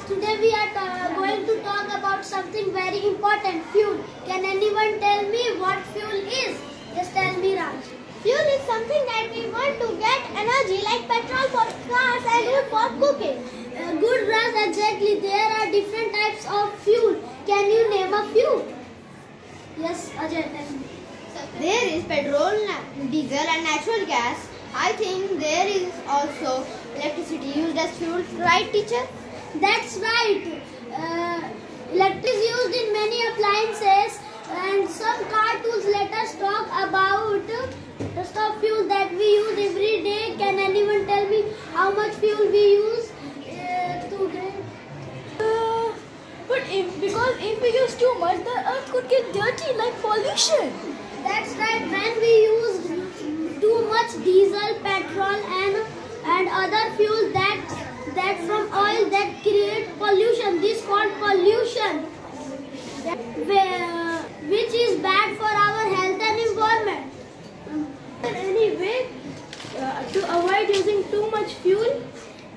Today we are going to talk about something very important, fuel. Can anyone tell me what fuel is? Just tell me, Raj. Fuel is something that we want to get energy, like petrol for cars and wood for cooking. Good, Raj, exactly. There are different types of fuel. Can you name a few? Yes, Ajay, tell me. There is petrol, diesel and natural gas. I think there is also electricity used as fuel, right, teacher? That's right. Electricity is used in many appliances, and some car tools. Let us talk about the stuff fuel that we use every day. Can anyone tell me how much fuel we use to get? Because if we use too much, the earth could get dirty like pollution. That's right. When we use too much diesel, petrol, and other fuels that from oil that create pollution, this called pollution, which is bad for our health and environment. Anyway, to avoid using too much fuel,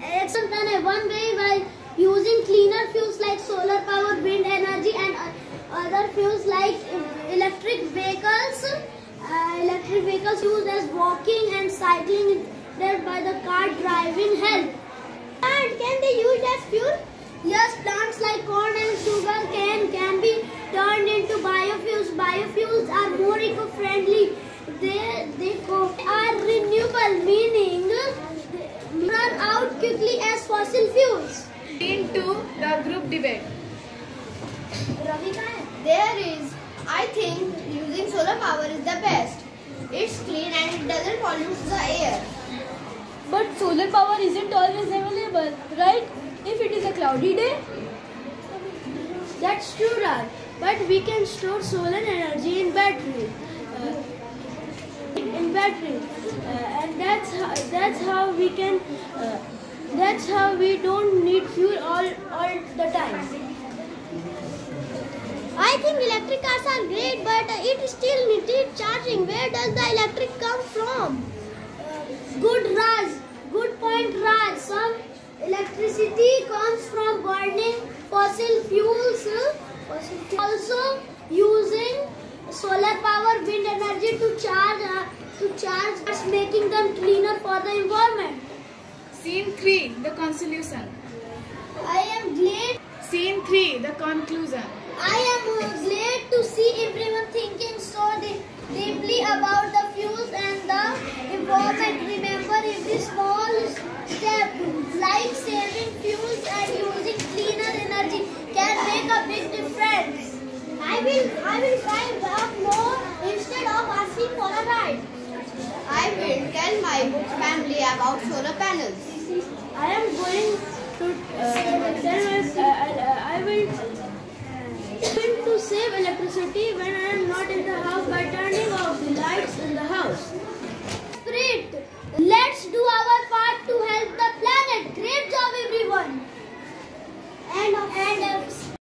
It's done one way by using cleaner fuels like solar power, wind energy, and other fuels like electric vehicles. Electric vehicles used as walking and cycling instead by the car driving help. And can they use as fuel? Yes, plants like corn and sugar can be turned into biofuels. Biofuels are more eco-friendly. They are renewable, meaning they run out quickly as fossil fuels. into the group debate. There is, I think, using solar power is the best. It's clean and it doesn't pollute the air. But solar power isn't always available, right? If it is a cloudy day. That's true, Raj. But we can store solar energy in battery. And that's how we can. That's how we don't need fuel all the time. I think electric cars are great, but it still needs charging. Where does the electric come from? Good, Raj. Good point, Raj. Some electricity comes from burning fossil fuels. Also using solar power, wind energy to charge, making them cleaner for the environment. Scene 3, the conclusion. I am glad. Scene 3, the conclusion. I am glad to see everyone thinking so deeply about the fuels and the environment. Remember, every small step like saving fuels and using cleaner energy can make a big difference. I will try work more instead of asking for a ride. I will tell my family about solar panels. I am going to I will to save electricity when I am not in the house by turning off the lights in the house.